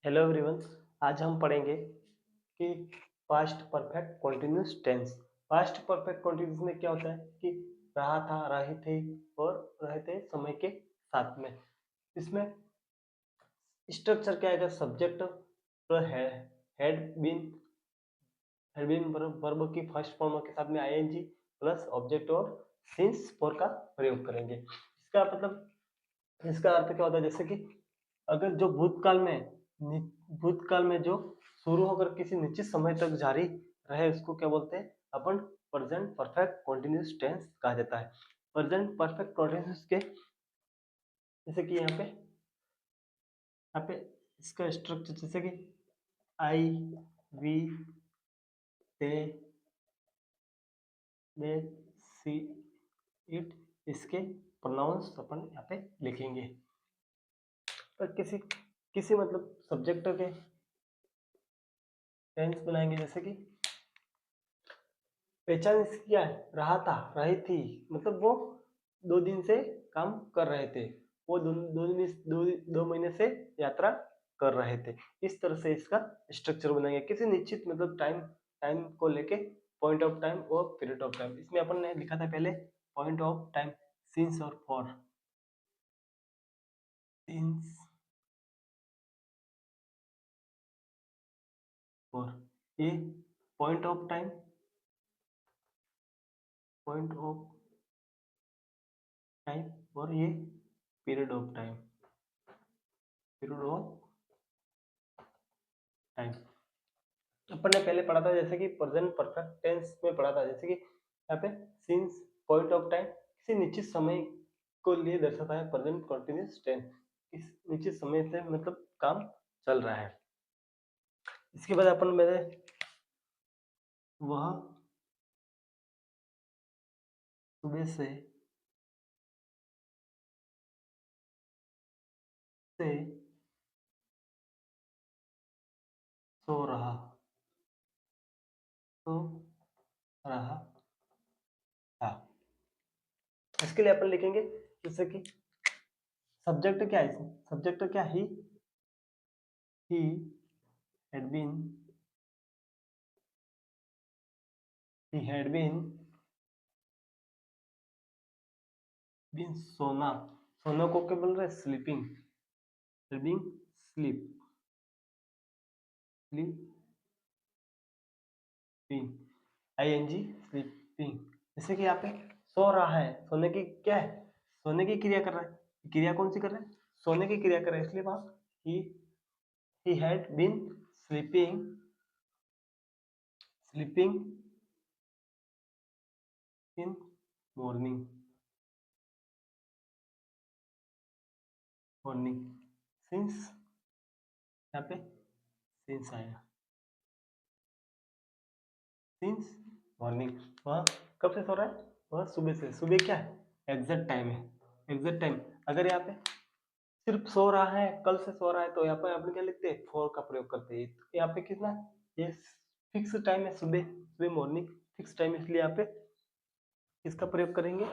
Hello everyone. आज हम पढ़ेंगे कि past perfect continuous tense. Past perfect continuous में क्या होता है कि रहा था, रहे थे और रहे थे समय के साथ में। इसमें स्ट्रक्चर क्या है? सब्जेक्ट हैड बीन वर्ब की फर्स्ट फॉर्म के साथ में आईएनजी प्लस ऑब्जेक्ट और सिंस फॉर का प्रयोग करेंगे। इसका अर्थ क्या होता है? जैसे कि अगर जो भूतकाल में जो शुरू होकर किसी निश्चित समय तक जारी रहे उसको क्या बोलते हैं? अपन प्रेजेंट परफेक्ट कंटीन्यूअस टेंस कहा जाता है। प्रेजेंट परफेक्ट कंटीन्यूअस के जैसे कि यहाँ पे इसका स्ट्रक्चर जैसे कि आई, वी, दे, सी, इट, इसके प्रोनाउंस अपन यहाँ पे लिखेंगे। और किसी किसी मतलब सब्जेक्ट के टेंस बनाएंगे। जैसे कि पहचान इसकी क्या है? रहा था, रही थी, मतलब वो 2 दिन से काम कर रहे थे। वो दो महीने से यात्रा कर रहे थे। इस तरह से इसका स्ट्रक्चर बनाएंगे किसी निश्चित मतलब टाइम टाइम को लेके। पॉइंट ऑफ टाइम और पीरियड ऑफ टाइम इसमें अपन ने लिखा था पहले। पॉइंट ऑफ टाइम सिंस और फॉर। सिंस फॉर ये point of time, point of time और ये period of time, period of time अपन ने पहले पढ़ा था। जैसे कि प्रेजेंट परफेक्ट टेंस में पढ़ा था। जैसे कि यहाँ पे सिंस पॉइंट ऑफ टाइम किसी निश्चित समय को लिए दर्शाता है। प्रेजेंट कंटिन्यूअस टेंस इस निश्चित समय से मतलब काम चल रहा है। इसके बाद अपन मेरे वह सुबह से सो रहा सो रहा था। इसके लिए अपन लिखेंगे जैसे कि सब्जेक्ट क्या है? सब्जेक्ट क्या? He had been he had been सोना। सोना को क्या बोल रहे हैं? Sleeping. Sleeping, sleep, sleeping, ING sleeping. जैसे कि यहाँ पे सो रहा है, सोने की क्या है? सोने की क्रिया कर रहा है। क्रिया कौन सी कर रहा है? सोने की क्रिया कर रहा है, इसलिए वहां he had been sleeping, sleeping in morning, morning since. यहाँ पे सिंस आया, सिंस मॉर्निंग। वह कब से सो रहा है? वह सुबह से। सुबह क्या है? एग्जैक्ट टाइम है, एग्जैक्ट टाइम। अगर यहाँ पे सिर्फ सो रहा है, कल से सो रहा है, तो यहाँ पे अपन क्या लिखते हैं? फॉर का प्रयोग करते हैं। तो यहाँ पे कितना है? ये फिक्स टाइम है, सुबह, सुबह मॉर्निंग फिक्स टाइम, इसलिए यहाँ पे किसका प्रयोग करेंगे?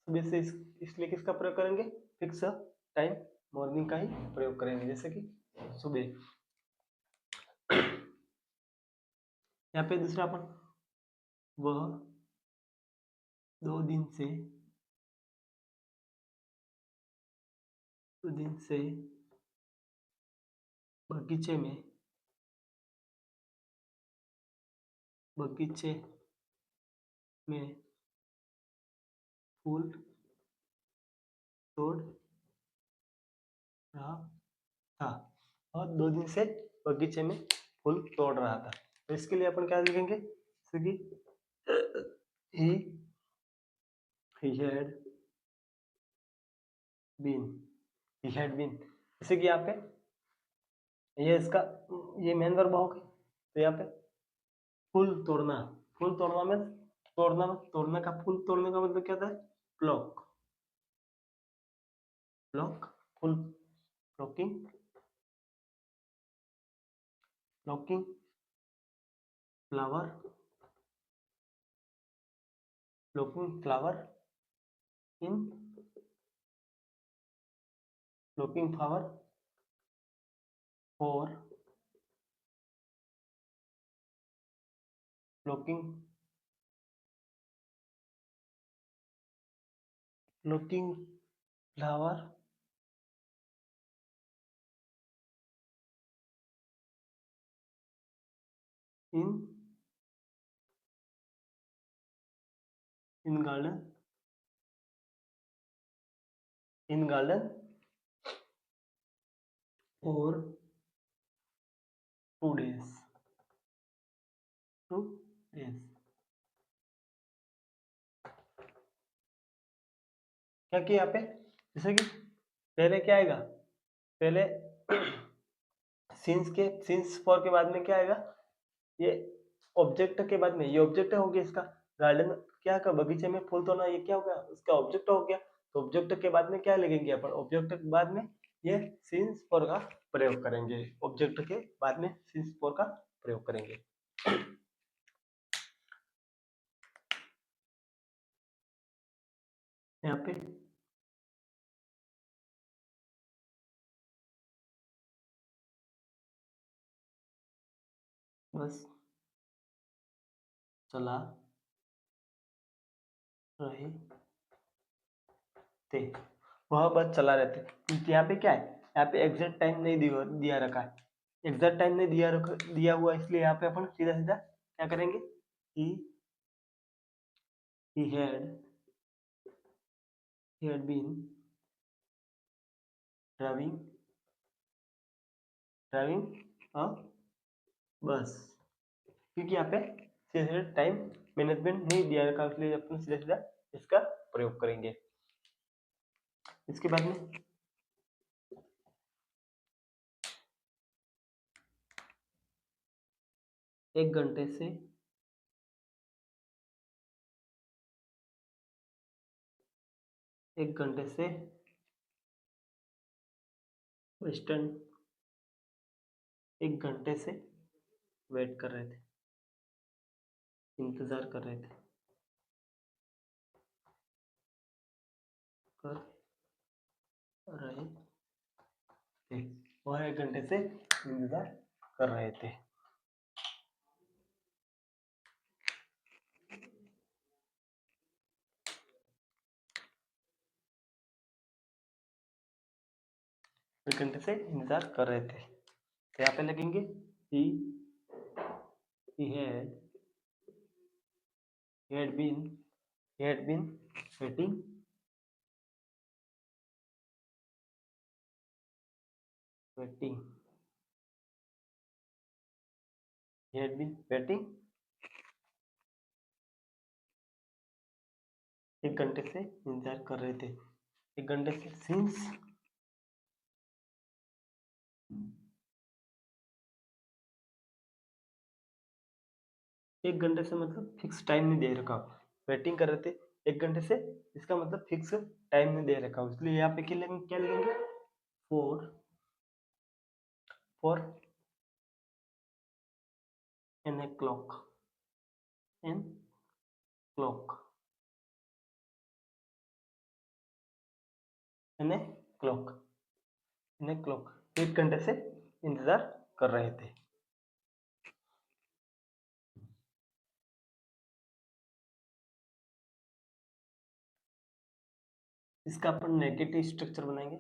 सुबह से इसलिए किसका प्रयोग करेंगे? फिक्स टाइम मॉर्निंग का ही प्रयोग करेंगे। जैसे कि सुबह। यहाँ पे दूसरा अपन वह 2 दिन से 2 दिन से बगीचे बगीचे में फूल तोड़ रहा था। और 2 दिन से बगीचे में फूल तोड़ रहा था। तो इसके लिए अपन क्या लिखेंगे? जैसे कि he he had been he had been। जैसे कि यहाँ पे ये इसका ये मेन वर्ब हो गई। तो यहाँ पे फूल तोड़ना, फूल तोड़ना में तोड़ना का फूल तोड़ने का मतलब क्या था? Pluck, pluck, full, plucking, plucking flower, plucking flower in, plucking flower for looking flower in garden for 2 days. क्या किया यहाँ पे, जैसे कि पहले क्या आएगा, पहले सिंस फॉर के बाद में क्या आएगा, ये ऑब्जेक्ट के बाद में, ये ऑब्जेक्ट हो गया इसका, गार्डन क्या का बगीचे में फूल तो ना, ये क्या हो गया, उसका ऑब्जेक्ट हो गया। तो ऑब्जेक्ट के बाद में क्या लगेंगे अपन, ऑब्जेक्ट के बाद में ये सिंस फॉर का प्रयोग करेंगे, ऑब्जेक्ट के बाद में सिंस फॉर का प्रयोग करेंगे। यहाँ पे बस चला रहे थे, वह बस चला रहे थे। यहाँ पे क्या है, यहाँ पे एग्जैक्ट टाइम नहीं दिया रखा है, एग्जैक्ट टाइम नहीं दिया हुआ, इसलिए यहाँ पे अपन सीधा सीधा क्या करेंगे, he had been driving a bus, क्योंकि यहाँ पे सीधा सीधा टाइम मैनेजमेंट नहीं दिया रखा, इसलिए अपन सीधा सीधा इसका प्रयोग करेंगे। इसके बाद में एक घंटे से वेस्टर्न, एक घंटे से वेट कर रहे थे, इंतजार कर रहे थे, वह 1 घंटे से इंतजार कर रहे थे। एक घंटे से इंतजार कर रहे थे, तो यहाँ पे लगेंगे he had been waiting he had been waiting 1 घंटे से इंतजार कर रहे थे, 1 घंटे से सिंस 1 घंटे से मतलब फिक्स टाइम नहीं दे रखा, वेटिंग कर रहे थे 1 घंटे से, इसका मतलब फिक्स टाइम नहीं दे रखा, इसलिए यहाँ पे क्या लगेंगे, for an o'clock, an o'clock 1 घंटे से इंतजार कर रहे थे। इसका अपन नेगेटिव स्ट्रक्चर बनाएंगे,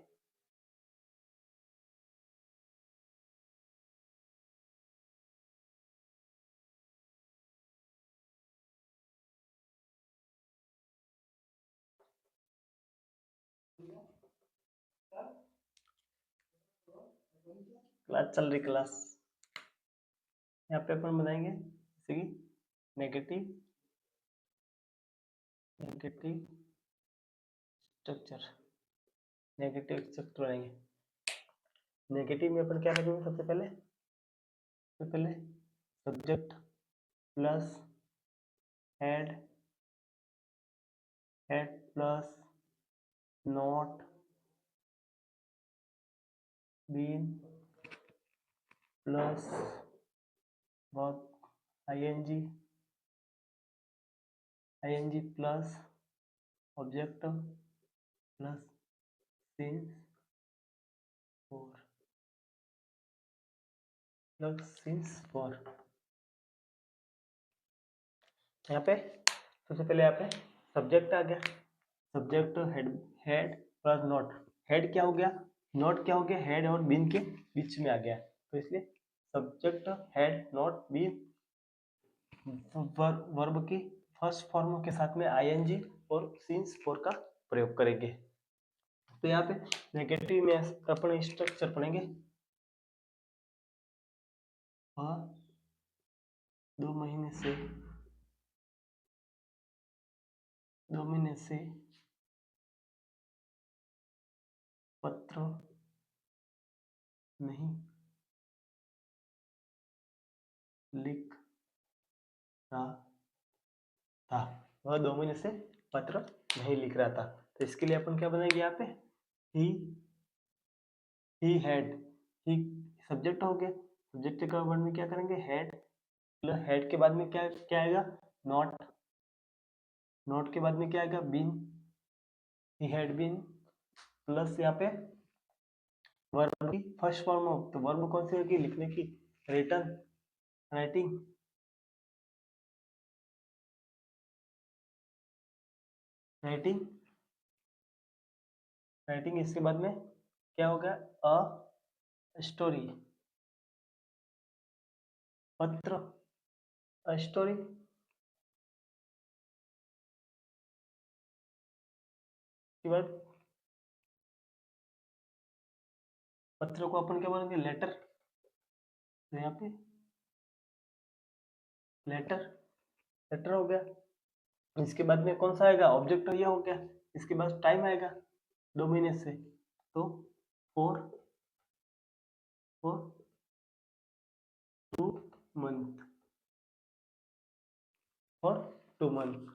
क्लास चल रही क्लास, यहाँ पे अपन बनाएंगे जैसे कि नेगेटिव स्ट्रक्चर बनाएंगे। नेगेटिव में अपन क्या करेंगे, सबसे पहले subject plus had plus not been plus verb ING plus object plus since plus since for. यहाँ पे सबसे पहले यहाँ पे सब्जेक्ट आ गया, subject head plus not. Had क्या हो गया, नॉट क्या हो गया, हेड और बीन के बीच में आ गया, तो इसलिए subject had not been verb की फर्स्ट फॉर्म के साथ में आईएनजी और सिंस फॉर का प्रयोग करेंगे। तो यहाँ पे नेगेटिव में अपन स्ट्रक्चर पढ़ेंगे, हाँ 2 महीने से पत्र नहीं लिख रहा था, वह 2 महीने से पत्र नहीं लिख रहा था। तो इसके लिए अपन क्या बनाएंगे, यहाँ पे ही हैड, ही सब्जेक्ट हो गया, सब्जेक्ट के वर्ड में क्या करेंगे, हेड, प्लस हेड के बाद में क्या क्या आएगा, नॉट, नॉट के बाद में क्या आएगा, been, he had been, plus यहाँ पे वर्ब की फर्स्ट फॉर्म हो, तो वर्ब कौन सी होगी, लिखने की, रिटन, राइटिंग, राइटिंग, राइटिंग। इसके बाद में क्या हो गया, अ स्टोरी, पत्र, अ स्टोरी। के बाद पत्र को अपन क्या बोलेंगे, लेटर, तो यहाँ पे लेटर, लेटर हो गया। इसके बाद में कौन सा आएगा, ऑब्जेक्ट ये हो गया, इसके बाद टाइम आएगा 2 महीने से, तो फॉर 2 मंथ, फॉर 2 मंथ।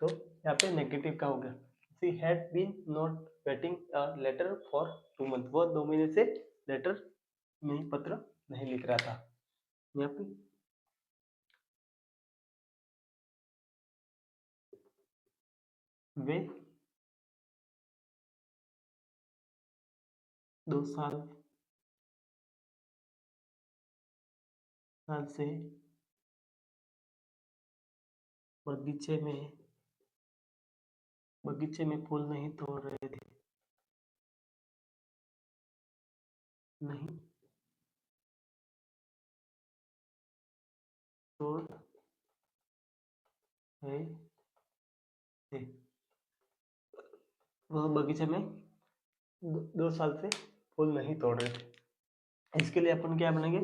तो यहाँ पे नेगेटिव का हो गया, she had been not waiting a letter for 2 month, वो 2 महीने से लेटर नहीं, पत्र नहीं लिख रहा था। यहाँ पे वे 2 साल से बगीचे में फूल नहीं तोड़ रहे थे, नहीं तोड़ रहे थे, वह बगीचे में 2 साल से फूल नहीं तोड़ रहे थे। इसके लिए अपन क्या बनेंगे,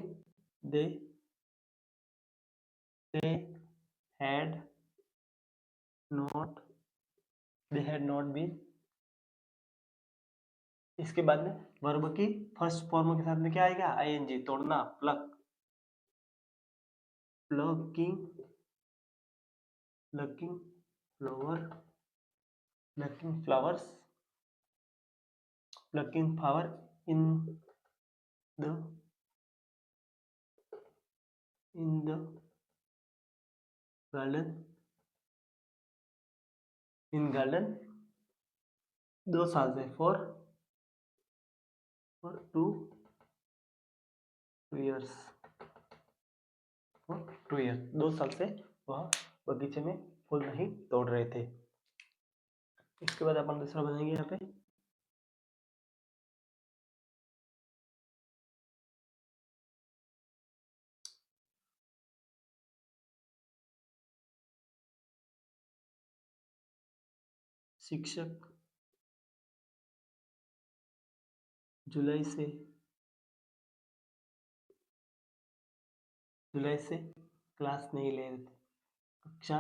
they had not, they had not been. इसके बाद में वर्ब की फर्स्ट फॉर्म के साथ में क्या आएगा, आईएनजी, तोड़ना, pluck, plucking, plucking flower, plucking flowers, plucking flower in the garden, in garden 2 साल से, फॉर 2 ईयर्स, 2 ईयर, 2 साल से वह बगीचे में फूल नहीं तोड़ रहे थे। इसके बाद अपन दूसरा बनाएंगे यहाँ पे, शिक्षक जुलाई से क्लास नहीं ले रहे थे, कक्षा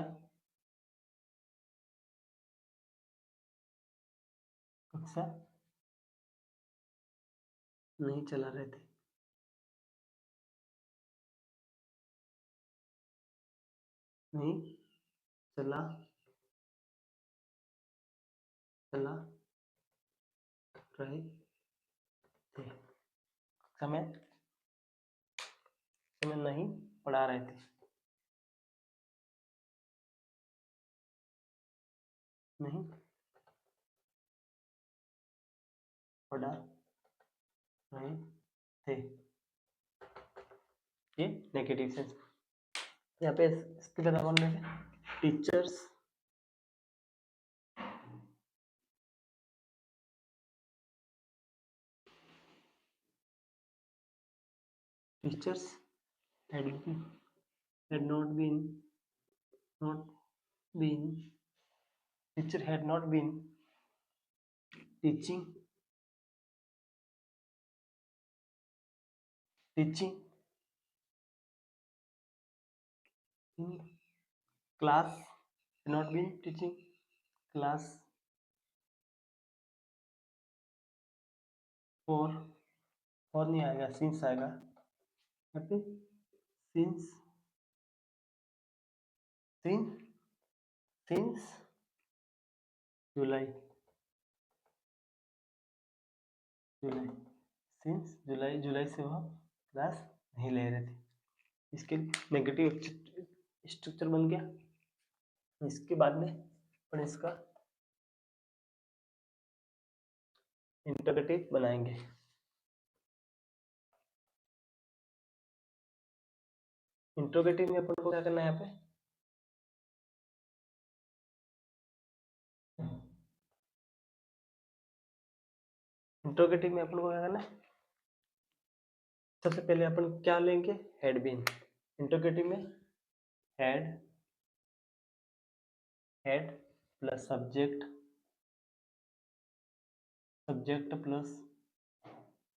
नहीं चला रहे थे, नहीं चला रहे थे, समय नहीं पढ़ा रहे थे, नहीं पढ़ा रहे थे। ये नेगेटिव सेंस। यहाँ पे इसके बाद अपन लेंगे teachers teachers had not been teacher had not been teaching in class, had not been teaching class for नहीं आएगा, since आएगा यहाँ पे, since जुलाई since जुलाई से वह क्लास नहीं ले रहे थे। इसके नेगेटिव स्ट्रक्चर बन गया। इसके बाद में अपन इसका इंटरोगेटिव बनाएंगे। इंटरोगेटिव में अपन को क्या करना है यहाँ पे, इंटरोगेटिव में अपन को क्या करना है, सबसे पहले अपन क्या लेंगे, हैड बीन। इंटरोगेटिव में had plus subject plus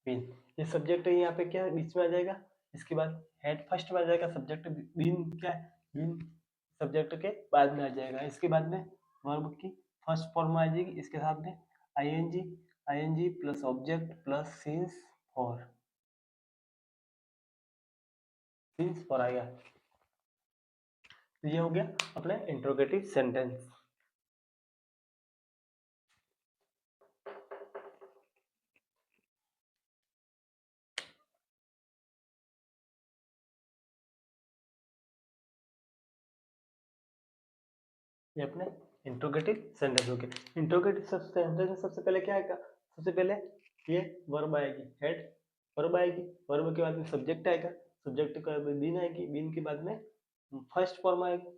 been. ये सब्जेक्ट यहाँ पे क्या बीच में आ जाएगा, इसके बाद हेड फर्स्ट में आ जाएगा, सब्जेक्ट बीन क्या है, बीन सब्जेक्ट के बाद में आ जाएगा। इसके बाद में वर्ब की फर्स्ट फॉर्म आ जाएगी, इसके साथ में ING plus object plus since for आएगा। तो ये हो गया अपने इंट्रोगेटिव सेंटेंस। ये अपने इंट्रोगेटिव सेंटेंस हो गया। इंट्रोगेटिव सेंटेंस में सबसे पहले क्या आएगा, सबसे पहले ये वर्ब आएगी, हेड वर्ब आएगी, वर्ब के बाद में सब्जेक्ट आएगा, सब्जेक्ट के बाद में बीन आएगी, बीन के बाद में फर्स्ट फॉर्म आएगी,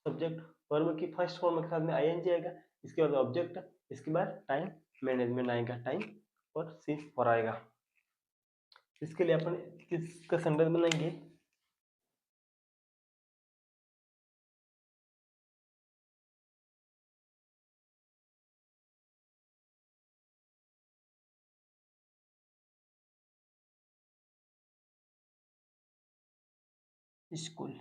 सब्जेक्ट वर्ब की फर्स्ट फॉर्म के साथ में आईएनजी आएगा, इसके बाद ऑब्जेक्ट, इसके बाद टाइम मैनेजमेंट आएगा, टाइम और सीन फॉर आएगा। इसके लिए अपन किसका सेंटेंस बनाएंगे, स्कूल।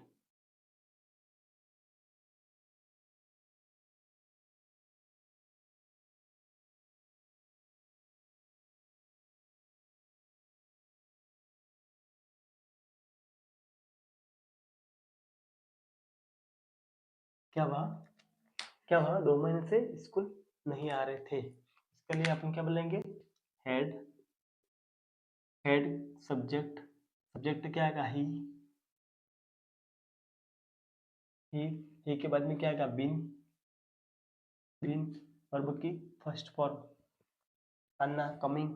क्या वहाँ 2 महीने से स्कूल नहीं आ रहे थे। इसके लिए अपन क्या बोलेंगे, हेड सब्जेक्ट क्या आएगा, ही के बाद में क्या आएगा, बीन वर्ब की फर्स्ट फॉर्म, आना, कमिंग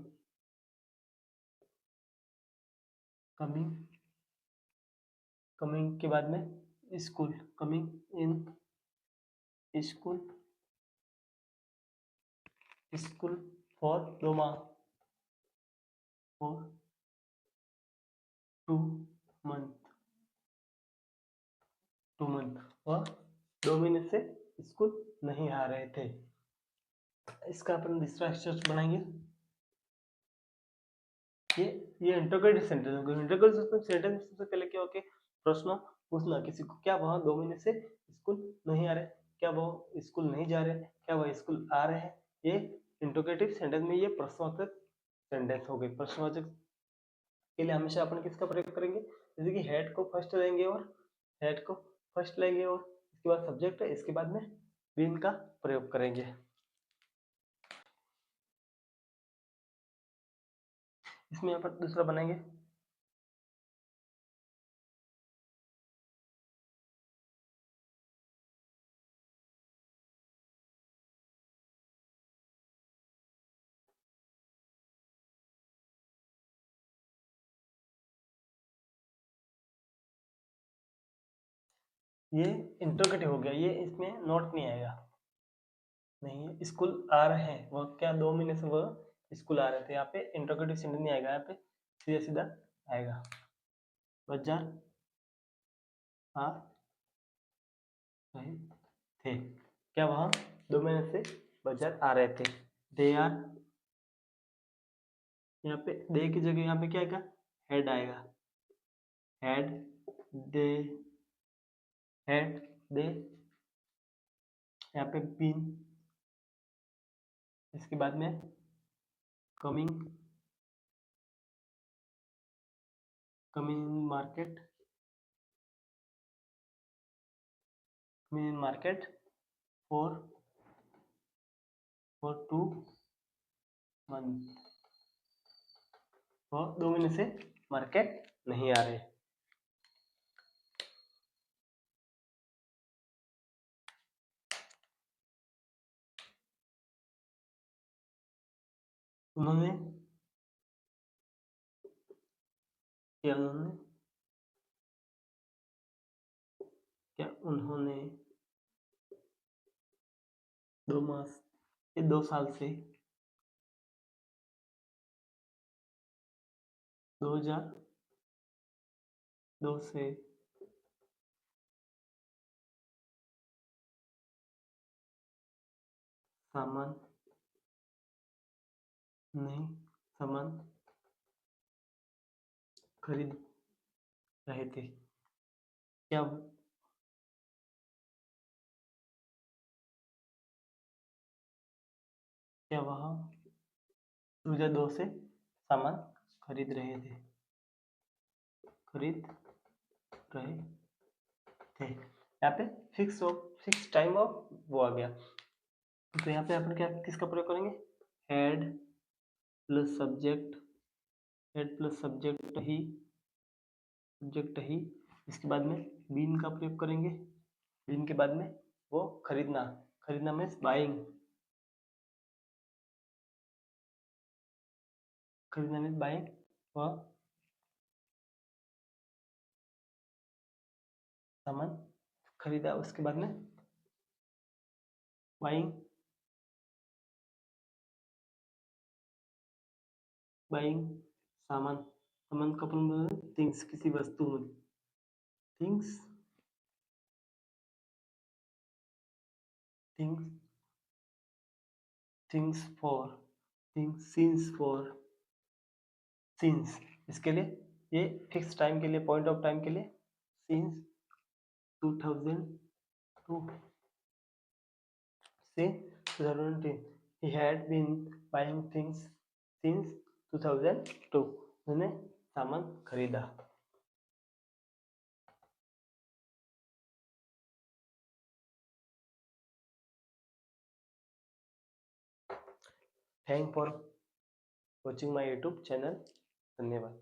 के बाद में school, coming in school for 2 माह, फॉर 2 मंथ, वह 2 महीने से स्कूल नहीं आ रहे थे। इसका अपन दूसरा स्ट्रक्चर बनाएंगे। ये इंटरोगेटिव सेंटेंस होगा। इंटरोगेटिव सेंटेंस सबसे पहले क्या होगा, प्रश्न पूछना किसी को, क्या वह 2 महीने से स्कूल नहीं आ रहे, क्या वह स्कूल नहीं जा रहे, क्या वह स्कूल आ रहे हैं। ये इंटरोगेटिव सेंटेंस में ये प्रश्नवाचक सेंटेंस हो गए। प्रश्नवाचक के लिए हमेशा अपन किसका प्रयोग करेंगे, जैसे कि हेड को फर्स्ट लेंगे और इसके बाद सब्जेक्ट है, इसके बाद में बीन का प्रयोग करेंगे। इसमें अपन दूसरा बनाएंगे, ये इंटरोगेटिव हो गया, ये इसमें नोट नहीं आएगा। नहीं, स्कूल आ रहे हैं, वह क्या 2 महीने से वह स्कूल आ रहे थे, यहाँ पे इंटरोगेटिव सेंटेंस नहीं आएगा, यहाँ पे सीधा सीधा आएगा। बाजार आ रहे थे, क्या वह 2 महीने से बाजार आ रहे थे। दे आर, यहाँ पे दे की जगह यहाँ पे क्या आएगा, हेड आएगा। हेड, दे, हेड, दे, यहाँ पे बीन, इसके बाद में coming, coming in market, coming in market for 2 month, वो 2 महीने से मार्केट नहीं आ रहे। उन्होंने, क्या उन्होंने, क्या उन्होंने 2 मास, ये 2 साल से 2002 से सामान नहीं, सामान खरीद रहे थे। क्या, क्या वह 2002 से सामान खरीद रहे थे, खरीद रहे थे। यहाँ पे फिक्स टाइम ऑफ वो आ गया, तो यहाँ पे अपन क्या किसका प्रयोग करेंगे, head plus subject, head plus subject ही, इसके बाद में बीन का प्रयोग करेंगे। बीन के बाद में वो खरीदना, खरीदना मीन्स बाइंग, खरीदना मीन्स बाइंग, वह सामान खरीदा, उसके बाद में बाइंग, बाइंग सामान, सामान का अपन थिंग्स, किसी वस्तु में, things, things, things for, things scenes for, scenes, इसके लिए ये फिक्स टाइम के लिए, पॉइंट ऑफ टाइम के लिए, सीन्स 2002 से 2010, he had been buying things since 2002, उन्होंने सामान खरीदा। Thank for watching my YouTube channel, धन्यवाद।